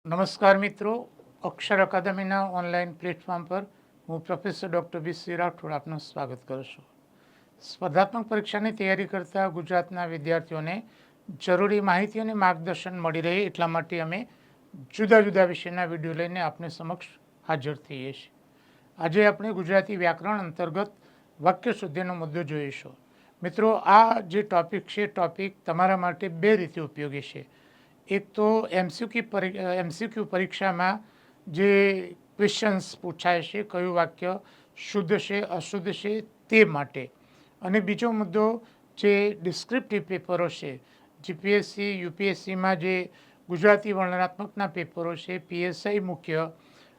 નમસ્કાર મિત્રો, અક્ષર અકાદમીના online platform પર હું પ્રોફેસર ડૉક્ટર બી રાઠોડ આપનું સ્વાગત કરું છું. સ્પર્ધાત્મક પરીક્ષાની તૈયારી કરતા ગુજરાતના વિદ્યાર્થીઓને જરૂરી માહિતી અને માર્ગદર્શન મળી રહે એટલા માટે અમે જુદા જુદા વિષયના વિડીયો લઈને આપને સમક્ષ હાજર થઈએ છીએ. આજે આપણે ગુજરાતી વ્યાકરણ અંતર્ગત વાક્ય શુદ્ધિનો મુદ્દો જોઈશું. મિત્રો, આ જે ટૉપિક છે ટૉપિક તમારા માટે બે રીતે ઉપયોગી છે. એક તો એમસીક્યુ પરીક્ષામાં જે ક્વેશ્ચન્સ પૂછાય છે, કયું વાક્ય શુદ્ધ છે અશુદ્ધ છે તે માટે, અને બીજો મુદ્દો જે ડિસ્ક્રિપ્ટિવ પેપરો છે, જીપીએસસી યુપીએસસીમાં જે ગુજરાતી વર્ણનાત્મકના પેપરો છે, પીએસઆઈ મુખ્ય,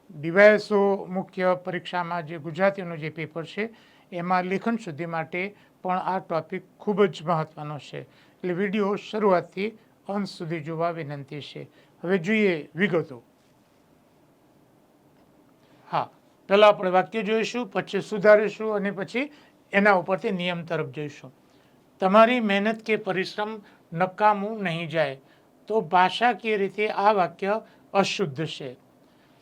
ડીવાયએસઓ મુખ્ય પરીક્ષામાં જે ગુજરાતીનું જે પેપર છે એમાં લેખન શુદ્ધિ માટે પણ આ ટૉપિક ખૂબ જ મહત્ત્વનો છે. એટલે વિડીયો શરૂઆતથી અંત સુધી જોવા વિનંતી છે. હવે જોઈએ વિગતો. હા, પહેલાં આપણે વાક્ય જોઈશું, પછી સુધારીશું અને પછી એના ઉપરથી નિયમ તરફ જઈશું. તમારી મહેનત કે પરિશ્રમ નકામું નહીં જાય તો ભાષાકીય રીતે આ વાક્ય અશુદ્ધ છે.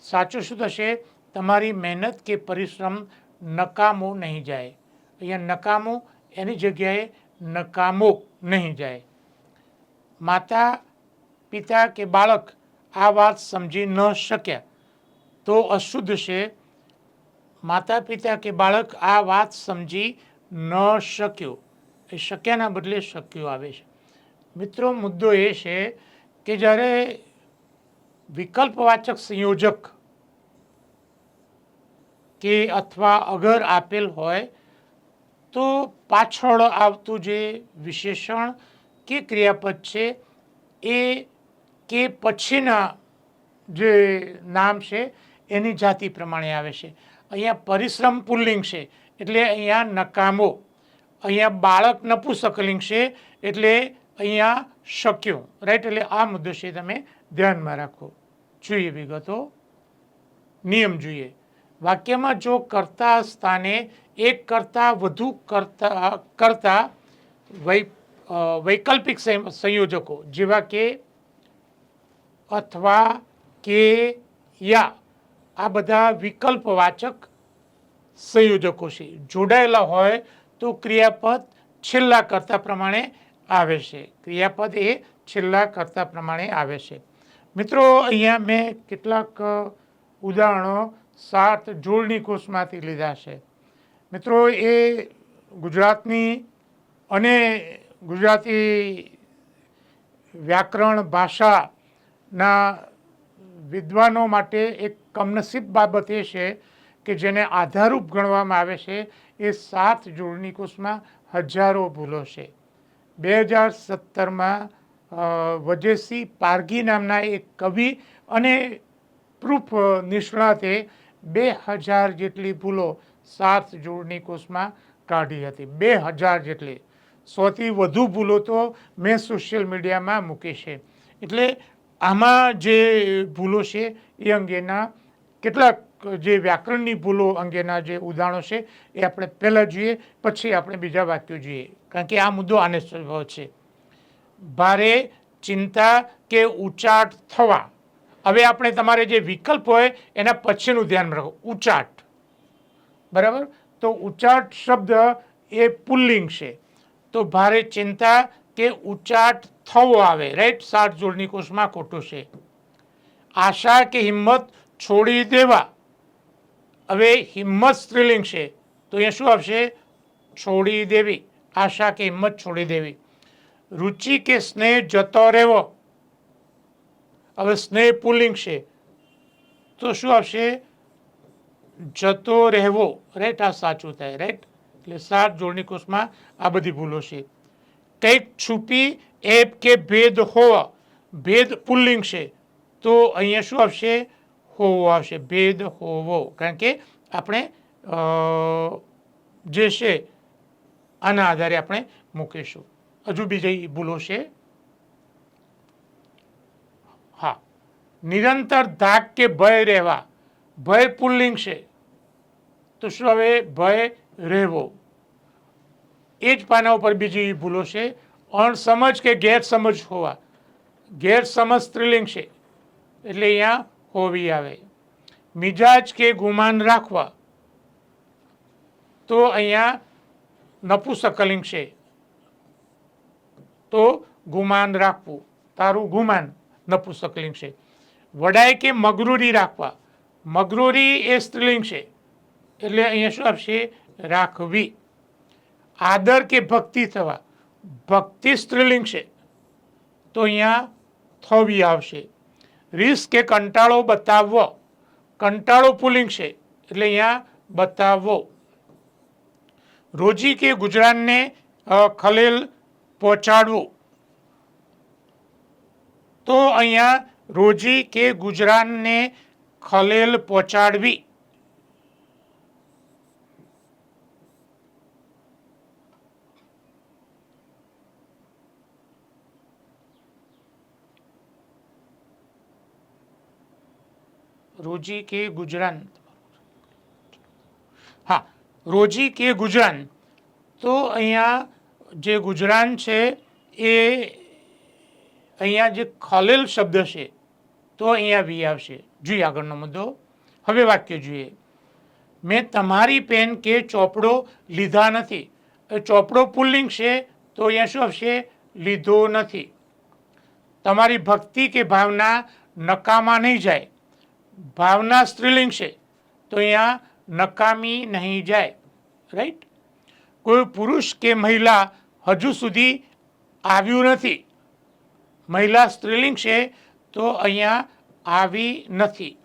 સાચું શું થશે? તમારી મહેનત કે પરિશ્રમ નકામું નહીં જાય. અહીંયા નકામું એની જગ્યાએ નકામો નહીં જાય. માતા પિતા કે બાળક આ વાત સમજી ન શક્યા તો અશુદ્ધ છે. માતા પિતા કે બાળક આ વાત સમજી ન શક્યો, એ શક્યાના બદલે શક્યો આવે છે. મિત્રો, મુદ્દો એ છે કે જ્યારે વિકલ્પવાચક સંયોજક કે અથવા અગર આપેલ હોય તો પાછળ આવતું જે વિશેષણ કે ક્રિયાપદ છે એ કે પછીના જે નામ છે એની જાતિ પ્રમાણે આવે છે. અહીંયા પરિશ્રમ પુલ્લિંગ છે એટલે અહીંયા નકામો, અહીંયા બાળક નપુંસકલિંગ છે એટલે અહીંયા શક્યો. રાઈટ? એટલે આ મુદ્દો છે તમે ધ્યાનમાં રાખો. જોઈએ વિગતો. નિયમ જોઈએ. વાક્યમાં જો કર્તા સ્થાને એક કરતાં વધુ કરતા વૈકલ્પિક સંયોજકો જેવા કે અથવા કે યા, આ બધા વિકલ્પવાચક સંયોજકો છે, જોડાયેલા હોય તો ક્રિયાપદ છેલ્લા કર્તા પ્રમાણે આવે છે. ક્રિયાપદ એ છેલ્લા કર્તા પ્રમાણે આવે છે. મિત્રો, અહીંયા મેં કેટલાક ઉદાહરણો 7 જોડણી કોષમાંથી લીધા છે. મિત્રો, એ ગુજરાતની અને ગુજરાતી વ્યાકરણ ભાષાના વિદ્વાનો માટે એક કમનસીબ બાબત એ છે કે જેને આધારરૂપ ગણવામાં આવે છે. એ 7 જોડણી કોષમાં હજારો ભૂલો છે. 2017માં વજેસી પારગી નામના એક કવિ અને પ્રૂફ નિષ્ણાતે 2000 જેટલી ભૂલો 7 જોડણી કોષમાં કાઢી હતી. 2000 જેટલી. 100થી વધુ ભૂલો તો મેં સોશિયલ મીડિયામાં મૂકી છે. એટલે આમાં જે ભૂલો છે એ અંગેના કેટલાક જે વ્યાકરણની ભૂલો અંગેના જે ઉદાહરણો છે એ આપણે પહેલાં જોઈએ, પછી આપણે બીજા વાક્યો જોઈએ, કારણ કે આ મુદ્દો આને સ્વભાવ છે. ભારે ચિંતા કે ઉચાટ થવા. હવે આપણે તમારે જે વિકલ્પ હોય એના પછીનું ધ્યાન રાખો. ઉચાટ, બરાબર? તો ઉચાટ શબ્દ એ પુલ્લિંગ છે, તો ભારે ચિંતા કે ઉચાટ થવો આવે. રાઈટ? 7 જોડણી કોષમાં ખોટું છે. આશા કે હિંમત છોડી દેવા. હવે હિંમત સ્ત્રીલિંગ છે તો અહીંયા શું આવશે? છોડી દેવી. આશા કે હિંમત છોડી દેવી. રુચિ કે સ્નેહ જતો રહેવો. હવે સ્નેહ પુલ્લિંગ છે તો શું આવશે? જતો રહેવો. રાઈટ? આ સાચું થાય. રાઈટ? એટલે 7 જોડણી કોષમાં આ બધી ભૂલો છે. કંઈક છુપી એપ કે ભેદ હોવા. ભેદ પુલ્લિંગ છે તો અહીંયા શું આવશે? હોવો આવશે. ભેદ હોવો, કારણ કે આપણે જે છે આના આધારે આપણે મૂકીશું. હજુ બીજી ભૂલો છે. હા, નિરંતર ધાક કે ભય રહેવા. ભય પુલ્લિંગ છે તો શું હવે? ભય રહેવો. એ જ પાના ઉપર બીજી ભૂલો છે. અણસમજ કે ગેરસમજ હોવા. ગેરસમજ સ્ત્રીલિંગ છે એટલે અહીંયા હોવી આવે. મિજાજ કે ગુમાન રાખવા, તો અહીંયા નપુંસકલિંગ છે, તો ગુમાન રાખવું, તારું ગુમાન નપુંસકલિંગ છે. વડાઈ કે મગરૂરી રાખવા, મગરૂરી એ સ્ત્રીલિંગ છે, એટલે અહીંયા શું આપશે? રાખવી. આદર કે ભક્તિ થવા, ભક્તિ સ્ત્રીલિંગ છે, તો અહીંયા થવી આવશે. રીસ કે કંટાળો બતાવવો, કંટાળો પુલ્લિંગ છે, એટલે અહીંયા બતાવવો. રોજી કે ગુજરાનને ખલેલ પહોંચાડવું, તો અહીંયા રોજી કે ગુજરાનને ખલેલ પહોંચાડવી. રોજી કે ગુજરાન, હા, રોજી કે ગુજરાન, તો અહીંયા જે ગુજરાન છે એ અહીંયા જે ખલેલ શબ્દ છે, તો અહીંયા વી આવશે. જોઈએ આગળનો મુદ્દો. હવે વાક્ય જોઈએ. મેં તમારી પેન કે ચોપડો લીધા નથી. ચોપડો પુલ્લિંગ છે, તો અહીંયા શું આવશે? લીધો નથી. તમારી ભક્તિ કે ભાવના નકામા નહીં જાય, ભાવના સ્ત્રીલિંગ છે, તો અહીંયા નકામી નહીં જાય. રાઈટ. કોઈ પુરુષ કે મહિલા હજુ સુધી આવ્યું નથી, મહિલા સ્ત્રીલિંગ છે, તો અહીંયા આવી નથી.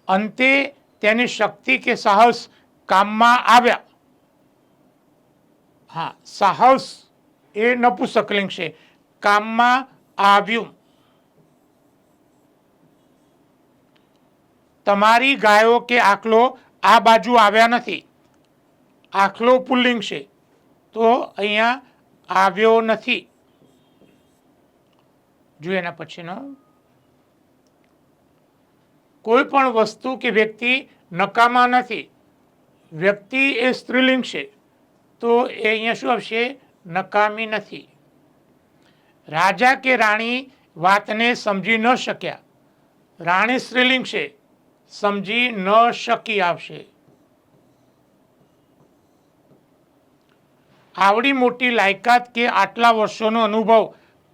અંતે તેની શક્તિ કે સાહસ કામમાં આવ્યા, હા, સાહસ એ નપુંસકલિંગ છે, કામમાં આવ્યું. તમારી ગાયો કે આખલો આ બાજુ આવ્યા નથી, આખલો પુલ્લિંગ છે, તો અહીંયા આવ્યો નથી. જોઈએ એના પછીનો. કોઈ પણ વસ્તુ કે વ્યક્તિ નકામા નથી, વ્યક્તિ એ સ્ત્રીલિંગ છે, તો એ અહીંયા શું આવશે? નકામી નથી. રાજા કે રાણી વાતને સમજી ન શક્યા, રાણી સ્ત્રીલિંગ છે, સમજી ન શકી આવશે. આવડી મોટી લાયકાત કે આટલા વર્ષોનો અનુભવ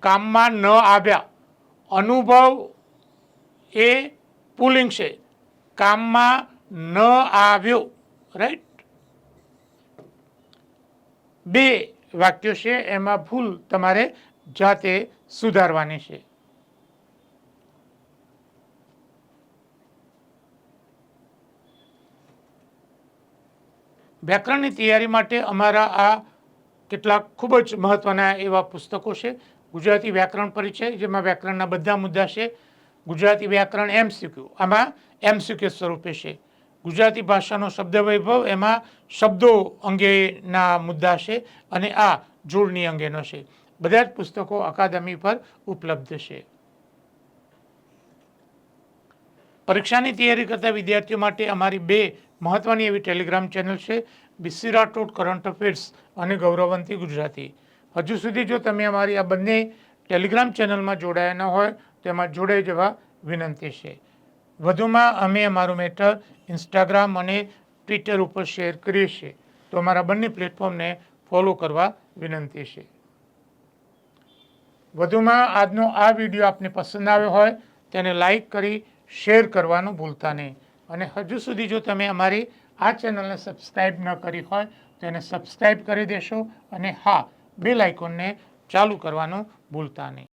કામમાં ન આવ્યા, અનુભવ એ પુલ્લિંગ છે, કામમાં ન આવ્યો. રાઈટ. બે વાક્યો છે, એમાં ભૂલ તમારે જાતે સુધારવાની છે. વ્યાકરણની તૈયારી માટે અમારા આ કેટલાક ખૂબ જ મહત્ત્વના એવા પુસ્તકો છે. ગુજરાતી વ્યાકરણ પરિચય, જેમાં વ્યાકરણના બધા મુદ્દા છે. ગુજરાતી વ્યાકરણ MCQ, આમાં MCQ સ્વરૂપે છે. ગુજરાતી ભાષાનો શબ્દ વૈભવ, એમાં શબ્દો અંગેના મુદ્દા છે, અને આ જોડણી અંગેનો છે. બધા જ પુસ્તકો અકાદમી પર ઉપલબ્ધ છે. પરીક્ષાની તૈયારી કરતા વિદ્યાર્થીઓ માટે અમારી બે મહત્વની એવી ટેલિગ્રામ ચેનલ છે, BC રાઠોડ કરંટ અફેર્સ અને ગૌરવવંતી ગુજરાતી. હજુ સુધી જો તમે અમારી આ બંને ટેલિગ્રામ ચેનલમાં જોડાયા ન હોય તો એમાં જોડાઈ જવા વિનંતી છે. વધુમાં અમે અમારું મેટર ઇન્સ્ટાગ્રામ અને ટ્વિટર ઉપર શેર કરીએ છીએ, તો અમારા બંને પ્લેટફોર્મને ફોલો કરવા વિનંતી છે. વધુમાં આજનો આ વિડીયો આપને પસંદ આવ્યો હોય તેને લાઈક કરી શેર કરવાનું ભૂલતા નહીં. અને હજુ સુધી જો તમે અમારી આ ચેનલને સબસ્ક્રાઈબ ન કરી હોય તો એને સબસ્ક્રાઈબ કરી દેશો, અને હા, બેલ આઇકોનને ચાલુ કરવાનું ભૂલતા નહીં.